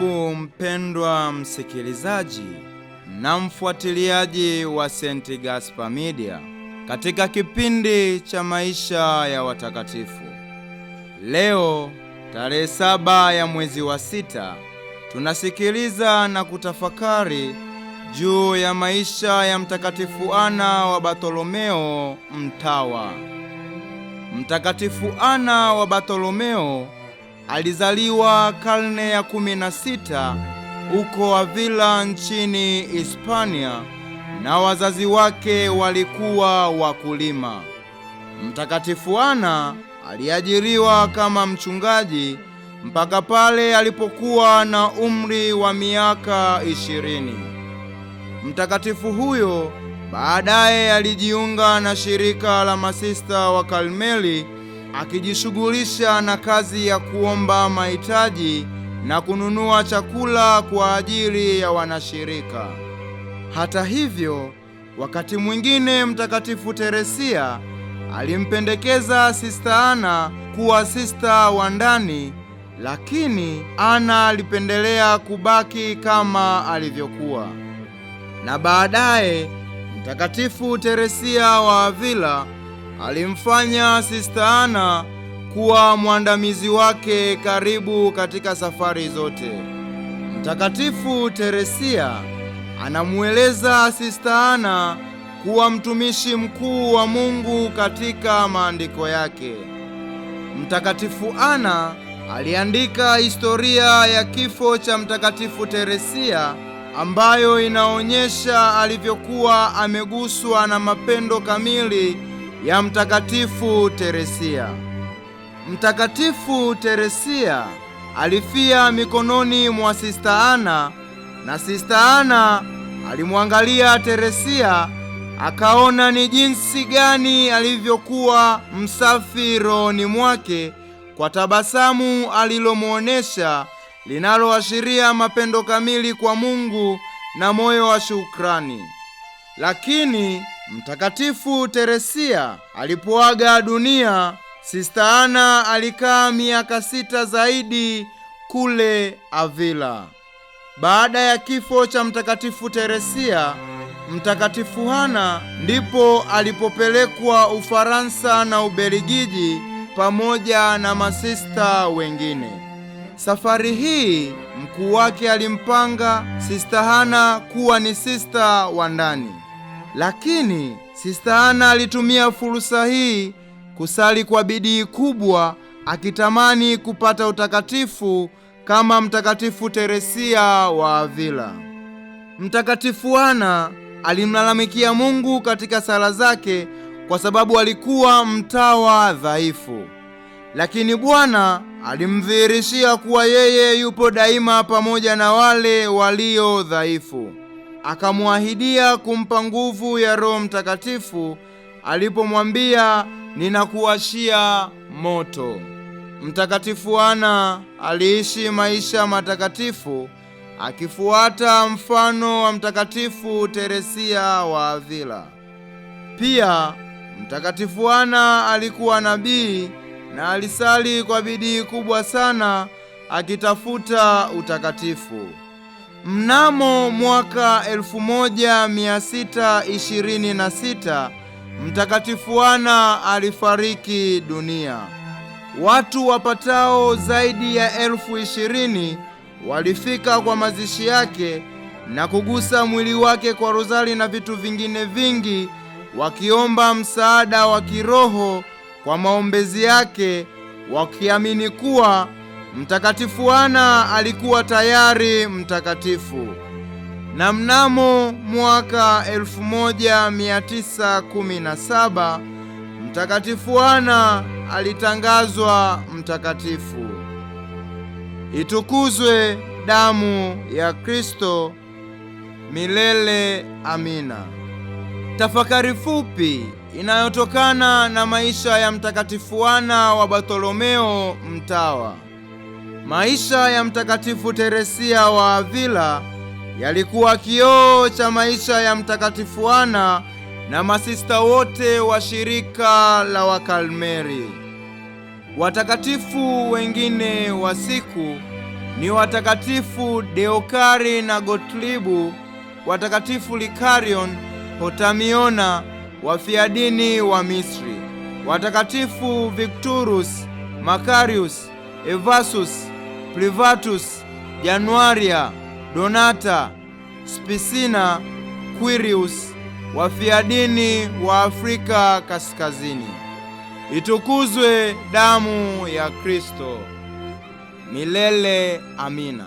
Karibu mpendwa msikilizaji na mfuatiliaji wa St. Gaspar Media katika kipindi cha maisha ya watakatifu. Leo tarehe 7 ya mwezi wa 6 tunasikiliza na kutafakari juu ya maisha ya Mtakatifu Ana wa Bartholomeo Mtawa. Mtakatifu Ana wa Bartholomeo alizaliwa karne ya 16 huko Avila nchini Hispania, na wazazi wake walikuwa wakulima. Mtakatifu Ana aliajiriwa kama mchungaji mpaka pale alipokuwa na umri wa miaka 20. Mtakatifu huyo baadaye alijiunga na shirika la masista wa Karmeli, akijishughulisha na kazi ya kuomba mahitaji na kununua chakula kwa ajili ya wanashirika. Hata hivyo, wakati mwingine Mtakatifu Teresia alimpendekeza Sista Ana kuwa sista wa ndani, lakini Ana alipendelea kubaki kama alivyokuwa. Na baadaye Mtakatifu Teresia wa Avila alimfanya Sista Ana kuwa mwandamizi wake karibu katika safari zote. Mtakatifu Teresia anamueleza Sista Ana kuwa mtumishi mkuu wa Mungu katika maandiko yake. Mtakatifu Ana aliandika historia ya kifo cha Mtakatifu Teresia ambayo inaonyesha alivyokuwa ameguswa na mapendo kamili ya Mtakatifu Teresia. Mtakatifu Teresia alifia mikononi mwa Sista Ana, na Sista Ana alimwangalia Teresia akaona ni jinsi gani alivyokuwa msafi rohoni mwake kwa tabasamu alilomuonesha, linaloashiria mapendo kamili kwa Mungu na moyo wa shukrani. Lakini Mtakatifu Teresia alipoaga dunia, Sista Ana alikaa miaka 6 zaidi kule Avila. Baada ya kifo cha Mtakatifu Teresia, Mtakatifu Ana ndipo alipopelekwa Ufaransa na Ubelgiji pamoja na masista wengine. Safari hii mkuu wake alimpanga Sista Ana kuwa ni sista wa ndani, lakini Sista Ana alitumia fursa hii kusali kwa bidii kubwa, akitamani kupata utakatifu kama Mtakatifu Teresia wa Avila. Mtakatifu Ana alimlalamikia Mungu katika sala zake kwa sababu alikuwa mtawa dhaifu, lakini Bwana alimdhihirishia kuwa yeye yupo daima pamoja na wale walio dhaifu. Akamwahidia kumpa nguvu ya Roho Mtakatifu alipomwambia, ninakuwashia moto. Mtakatifu Ana aliishi maisha matakatifu akifuata mfano wa Mtakatifu Teresia wa Avila. Pia Mtakatifu Ana alikuwa nabii na alisali kwa bidii kubwa sana akitafuta utakatifu. Mnamo mwaka 1626 Mtakatifu Ana alifariki dunia. Watu wapatao zaidi ya 20,000 walifika kwa mazishi yake na kugusa mwili wake kwa rozari na vitu vingine vingi, wakiomba msaada wa kiroho kwa maombezi yake, wakiamini kuwa Mtakatifu Ana alikuwa tayari mtakatifu. Na mnamo mwaka 1917 Mtakatifu Ana alitangazwa mtakatifu. Itukuzwe damu ya Kristo! Milele amina. Tafakari fupi inayotokana na maisha ya Mtakatifu Ana wa Bartholomeo Mtawa. Maisha ya Mtakatifu Teresia wa Avila yalikuwa kioo cha maisha ya Mtakatifu Ana na masista wote wa shirika la Wakarmeli. Watakatifu wengine wa siku ni watakatifu Deokari na Gotlibu, watakatifu Likarion, Hotamiona, wafiadini wa Misri, watakatifu Victorus, Makarius, Evasus, Privatus, Januaria, Donata, Spisina, Quirius, wafiadini wa Afrika Kaskazini. Itukuzwe damu ya Kristo! Milele amina.